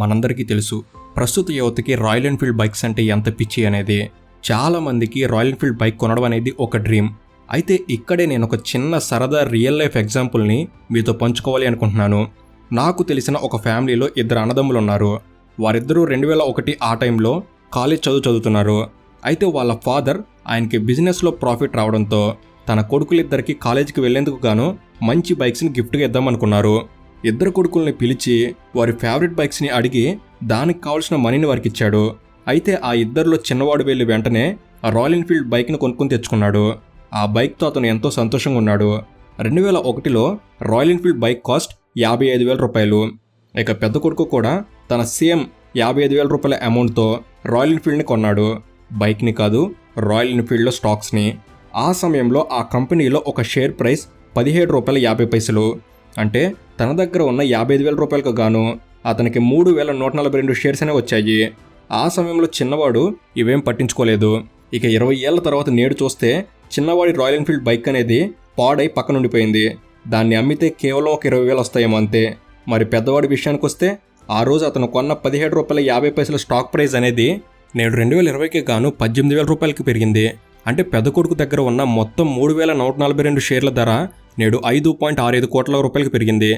మనందరికీ తెలుసు ప్రస్తుత యువతకి రాయల్ ఎన్ఫీల్డ్ బైక్స్ అంటే ఎంత పిచ్చి అనేది. చాలా మందికి రాయల్ ఎన్ఫీల్డ్ బైక్ కొనడం అనేది ఒక డ్రీమ్. అయితే ఇక్కడే నేను ఒక చిన్న సరదా రియల్ లైఫ్ ఎగ్జాంపుల్ని మీతో పంచుకోవాలి అనుకుంటున్నాను. నాకు తెలిసిన ఒక ఫ్యామిలీలో 2 అన్నదమ్ములు ఉన్నారు. వారిద్దరూ 2001 ఆ టైంలో కాలేజ్ చదువుతున్నారు. అయితే వాళ్ళ ఫాదర్ ఆయనకి బిజినెస్లో ప్రాఫిట్ రావడంతో తన కొడుకులిద్దరికి కాలేజీకి వెళ్లేందుకు గాను మంచి బైక్స్ని గిఫ్ట్గా ఇద్దామనుకున్నారు. 2 కొడుకుల్ని పిలిచి వారి ఫేవరెట్ బైక్స్ని అడిగి దానికి కావాల్సిన మనీని వారికి ఇచ్చాడు. అయితే ఆ ఇద్దరిలో చిన్నవాడు వెళ్ళి వెంటనే ఆ రాయల్ ఎన్ఫీల్డ్ బైక్ని కొనుక్కొని తెచ్చుకున్నాడు. ఆ బైక్తో అతను ఎంతో సంతోషంగా ఉన్నాడు. 2001లో రాయల్ ఎన్ఫీల్డ్ బైక్ కాస్ట్ 55,000 రూపాయలు. ఇక పెద్ద కొడుకు కూడా తన సేమ్ 55,000 రూపాయల అమౌంట్తో రాయల్ ఎన్ఫీల్డ్ని కొన్నాడు. బైక్ని కాదు, రాయల్ ఎన్ఫీల్డ్లో స్టాక్స్ని. ఆ సమయంలో ఆ కంపెనీలో ఒక షేర్ ప్రైస్ 17 రూపాయల 50 పైసలు. అంటే తన దగ్గర ఉన్న 55,000 రూపాయలకు గాను అతనికి 3,142 షేర్స్ అనేవి వచ్చాయి. ఆ సమయంలో చిన్నవాడు ఇవేం పట్టించుకోలేదు. ఇక 20 ఏళ్ల తర్వాత నేడు చూస్తే చిన్నవాడి రాయల్ ఎన్ఫీల్డ్ బైక్ అనేది పాడై పక్కనుండిపోయింది. దాన్ని అమ్మితే కేవలం ఒక 20,000 వస్తాయేమో అంతే. మరి పెద్దవాడి విషయానికి వస్తే ఆ రోజు అతను కొన్న 17 రూపాయల 50 పైసల స్టాక్ ప్రైస్ అనేది నేడు 2020కి గాను 18,000 రూపాయలకి పెరిగింది. అంటే పెద్ద కొడుకు దగ్గర ఉన్న మొత్తం 3,142 షేర్ల ధర నేడు 5.65 కోట్ల రూపాయలకి పెరిగింది.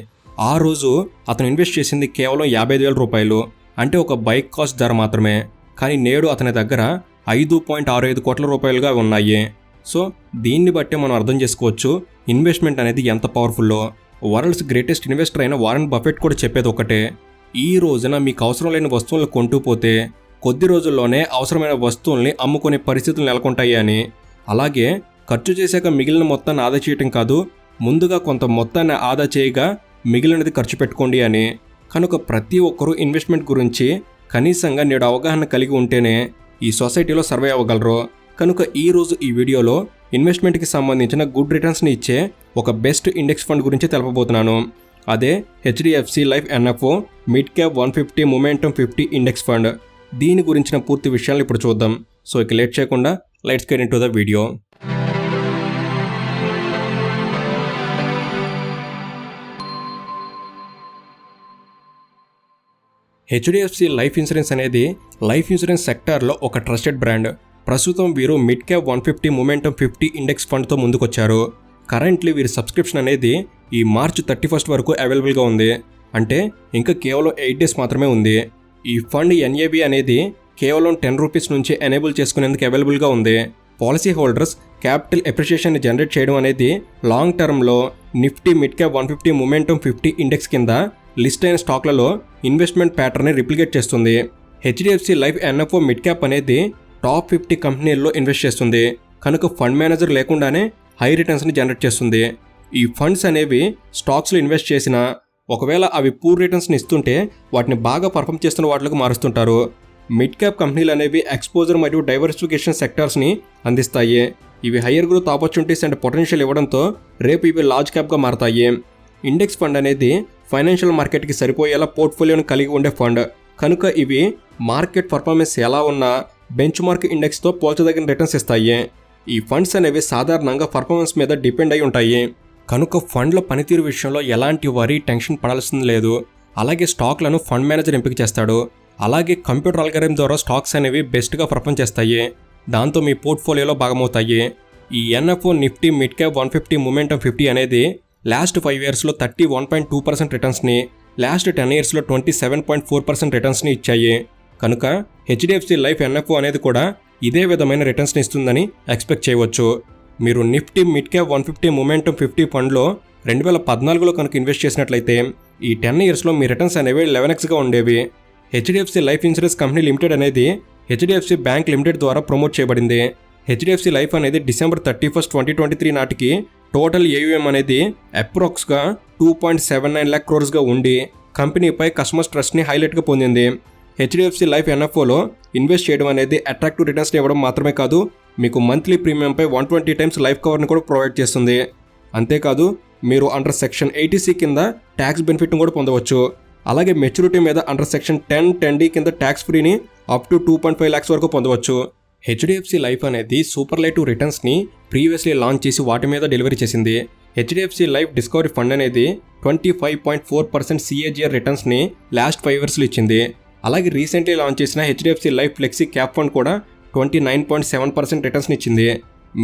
ఆ రోజు అతను ఇన్వెస్ట్ చేసింది కేవలం 55,000 రూపాయలు, అంటే ఒక బైక్ కాస్ట్ ధర మాత్రమే. కానీ నేడు అతని దగ్గర 5.65 కోట్ల రూపాయలుగా ఉన్నాయి. సో దీన్ని బట్టే మనం అర్థం చేసుకోవచ్చు ఇన్వెస్ట్మెంట్ అనేది ఎంత పవర్ఫుల్లో. వరల్డ్స్ గ్రేటెస్ట్ ఇన్వెస్టర్ అయిన వారెన్ బఫెట్ కూడా చెప్పేది ఒకటే, ఈ రోజున మీకు అవసరం లేని వస్తువులను కొంటూ పోతే కొద్ది రోజుల్లోనే అవసరమైన వస్తువుల్ని అమ్ముకునే పరిస్థితులు నెలకొంటాయి అని. అలాగే ఖర్చు చేశాక మిగిలిన మొత్తాన్ని ఆదా చేయటం కాదు, ముందుగా కొంత మొత్తాన్ని ఆదా చేయగా మిగిలినది ఖర్చు పెట్టుకోండి అని. కనుక ప్రతి ఒక్కరూ ఇన్వెస్ట్మెంట్ గురించి కనీసంగా నేడు అవగాహన కలిగి ఉంటేనే ఈ సొసైటీలో సర్వే అవ్వగలరు. కనుక ఈరోజు ఈ వీడియోలో ఇన్వెస్ట్మెంట్కి సంబంధించిన గుడ్ రిటర్న్స్ని ఇచ్చే ఒక బెస్ట్ ఇండెక్స్ ఫండ్ గురించి తెలపబోతున్నాను. అదే HDFC life NFO mid cap 150 momentum 50 index fund. దీని గురించిన పూర్తి విషయాలు ఇప్పుడు చూద్దాం. సో ఇక లేట్ చేయకుండా let's get into the video. HDFC life insurance అనేది లైఫ్ ఇన్సూరెన్స్ సెక్టార్లో ఒక ట్రస్టెడ్ బ్రాండ్. ప్రస్తుతం వీరు మిడ్ క్యాప్ 150 మొమెంటమ్ 50 ఇండెక్స్ ఫండ్తో ముందుకొచ్చారు. కరెంట్లీ వీరి సబ్స్క్రిప్షన్ అనేది ఈ మార్చ్ 31 వరకు అవైలబుల్గా ఉంది. అంటే ఇంకా కేవలం 8 డేస్ మాత్రమే ఉంది. ఈ ఫండ్ NAV అనేది కేవలం 10 రూపీస్ నుంచి ఎనేబుల్ చేసుకునేందుకు అవైలబుల్గా ఉంది. పాలసీ హోల్డర్స్ క్యాపిటల్ ఎప్రిషియేషన్ని జనరేట్ చేయడం అనేది లాంగ్ టర్మ్లో Nifty mid cap 150 momentum 50 index కింద లిస్ట్ అయిన స్టాక్లలో ఇన్వెస్ట్మెంట్ ప్యాటర్న్ని రిప్లికేట్ చేస్తుంది. HDFC life NFO mid cap అనేది టాప్ 50 కంపెనీల్లో ఇన్వెస్ట్ చేస్తుంది. కనుక ఫండ్ మేనేజర్ లేకుండానే హై రిటర్న్స్ని జనరేట్ చేస్తుంది. ఈ ఫండ్స్ అనేవి స్టాక్స్లో ఇన్వెస్ట్ చేసినా ఒకవేళ అవి పూర్ రిటర్న్స్ని ఇస్తుంటే వాటిని బాగా పర్ఫామ్ చేస్తున్న వాటికి మారుస్తుంటారు. మిడ్ క్యాప్ కంపెనీలు అనేవి ఎక్స్పోజర్ మరియు డైవర్సిఫికేషన్ సెక్టార్స్ని అందిస్తాయి. ఇవి higher growth opportunities and potential ఇవ్వడంతో రేపు ఇవి లార్జ్ క్యాప్గా మారతాయి. ఇండెక్స్ ఫండ్ అనేది ఫైనాన్షియల్ మార్కెట్కి సరిపోయేలా పోర్ట్ఫోలియోని కలిగి ఉండే ఫండ్. కనుక ఇవి మార్కెట్ పర్ఫార్మెన్స్ ఎలా ఉన్నా బెంచ్ మార్క్ ఇండెక్స్తో పోల్చదగిన రిటర్న్స్ ఇస్తాయి. ఈ ఫండ్స్ అనేవి సాధారణంగా పర్ఫార్మెన్స్ మీద డిపెండ్ అయి ఉంటాయి. కనుక ఫండ్ల పనితీరు విషయంలో ఎలాంటి వరీ టెన్షన్ పడాల్సింది లేదు. అలాగే స్టాక్లను ఫండ్ మేనేజర్ ఎంపిక చేస్తాడు. అలాగే కంప్యూటర్ అల్గారిథం ద్వారా స్టాక్స్ అనేవి బెస్ట్గా పర్ఫామ్ చేస్తాయి. దాంతో మీ పోర్ట్ఫోలియోలో భాగమవుతాయి. ఈ NFO Nifty mid cap 150 momentum 50 అనేది లాస్ట్ 5 ఇయర్స్లో 31.2% రిటర్న్స్ని, లాస్ట్ 10 ఇయర్స్లో 27.4% రిటర్న్స్ని ఇచ్చాయి. కనుక HDFC లైఫ్ NFO అనేది కూడా ఇదే విధమైన రిటర్న్స్ని ఇస్తుందని ఎక్స్పెక్ట్ చేయవచ్చు. మీరు నిఫ్టీ మిడ్ క్యాప్ 150 మొమెంటమ్ 50 ఫండ్లో 2014లో కనుక ఇన్వెస్ట్ చేసినట్లయితే ఈ 10 ఇయర్స్లో మీ రిటర్న్స్ అనేవి 11xగా ఉండేవి. HDFC life insurance company limited అనేది HDFC బ్యాంక్ లిమిటెడ్ ద్వారా ప్రమోట్ చేయబడింది. HDFC లైఫ్ అనేది December 31, 2023 నాటికి టోటల్ AUM అనేది అప్రాక్స్గా 2.79 lakh crores ఉండి కంపెనీపై కస్టమర్స్ ట్రస్ట్ని హైలైట్గా పొందింది. HDFC లైఫ్ NFOలో ఇన్వెస్ట్ చేయడం అనేది అట్రాక్టివ్ రిటర్న్స్ని ఇవ్వడం మాత్రమే కాదు, మీకు మంత్లీ ప్రీమియంపై 120 times లైఫ్ కవర్ని కూడా ప్రొవైడ్ చేస్తుంది. అంతేకాదు మీరు అండర్ సెక్షన్ 80C కింద ట్యాక్స్ బెనిఫిట్ని కూడా పొందవచ్చు. అలాగే మెచ్యూరిటీ మీద అండర్ సెక్షన్ 10(10D) కింద ట్యాక్స్ ఫ్రీని అప్ టు 2.5 lakhs వరకు పొందవచ్చు. HDFC లైఫ్ అనేది సూపర్లైటివ్ రిటర్న్స్ని ప్రీవియస్లీ లాంచ్ చేసి వాటి మీద డెలివరీ చేసింది. హెచ్డిఎఫ్సి లైఫ్ డిస్కవరీ ఫండ్ అనేది 25.4% CAGR రిటర్న్స్ని లాస్ట్ 5 ఇయర్స్లో ఇచ్చింది. అలాగే రీసెంట్లీ లాంచ్ చేసిన HDFC life flexi cap fund కూడా 29.7% రిటర్న్స్ని ఇచ్చింది.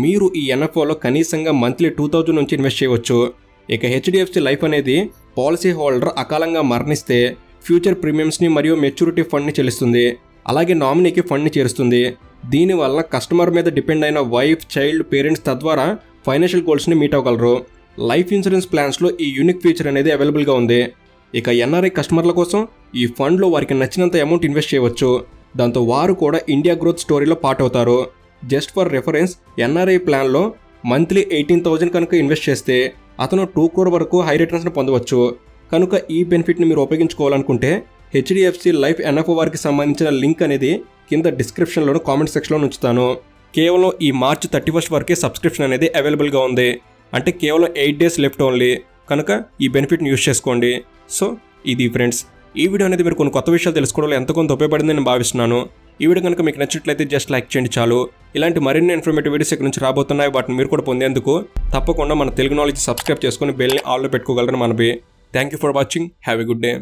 మీరు ఈ ఎన్ఎఫ్ఓలో కనీసంగా మంత్లీ 2000 నుంచి ఇన్వెస్ట్ చేయవచ్చు. ఇక హెచ్డిఎఫ్సి లైఫ్ అనేది పాలసీ హోల్డర్ అకాలంగా మరణిస్తే ఫ్యూచర్ ప్రీమియమ్స్ని మరియు మెచ్యూరిటీ ఫండ్ని చెల్లిస్తుంది. అలాగే నామినీకి ఫండ్ని చేరుస్తుంది. దీనివల్ల కస్టమర్ మీద డిపెండ్ అయిన వైఫ్, చైల్డ్, పేరెంట్స్ తద్వారా ఫైనాన్షియల్ గోల్స్ని మీట్ అవ్వగలరు. లైఫ్ ఇన్సూరెన్స్ ప్లాన్స్లో ఈ యూనిక్ ఫీచర్ అనేది అవైలబుల్గా ఉంది. ఇక ఎన్ఆర్ఐ కస్టమర్ల కోసం ఈ ఫండ్లో వారికి నచ్చినంత అమౌంట్ ఇన్వెస్ట్ చేయవచ్చు. దాంతో వారు కూడా ఇండియా గ్రోత్ స్టోరీలో పార్ట్ అవుతారు. జస్ట్ ఫర్ రెఫరెన్స్, ఎన్ఆర్ఐ ప్లాన్లో మంత్లీ 18,000 కనుక ఇన్వెస్ట్ చేస్తే అతను 2 crore వరకు హై రిటర్న్స్ని పొందవచ్చు. కనుక ఈ బెనిఫిట్ని మీరు ఉపయోగించుకోవాలనుకుంటే హెచ్డిఎఫ్సి లైఫ్ ఎన్ఎఫ్ఓ వారికి సంబంధించిన లింక్ అనేది కింద డిస్క్రిప్షన్లోను కామెంట్ సెక్షన్లో ఉంచుతాను. కేవలం ఈ మార్చ్ 31 వరకే సబ్స్క్రిప్షన్ అనేది అవైలబుల్గా ఉంది. అంటే కేవలం 8 days లెఫ్ట్ ఓన్లీ. కనుక ఈ బెనిఫిట్ని యూజ్ చేసుకోండి. సో ఇది ఫ్రెండ్స్, ఈ వీడియో అనేది మీరు కొన్ని కొత్త విషయాలు తెలుసుకోవడంలో ఎంత కొంత ఉపయోగపడిందని నేను భావిస్తున్నాను. ఈ వీడియో కనుక మీకు నచ్చినట్లయితే జస్ట్ లైక్ చేయండి చాలు. ఇలాంటి మరిన్ని ఇన్ఫర్మేటివ్ వీడియోస్ ఇక్కడ నుంచి రాబోతున్నాయి. వాటిని మీరు కూడా పొందేందుకు తప్పకుండా మన తెలుగు నాలెడ్జ్ సబ్స్క్రైబ్ చేసుకొని బెల్ని ఆల్లో పెట్టుకోగలరని మనవి. Thank you for watching. Have a good day.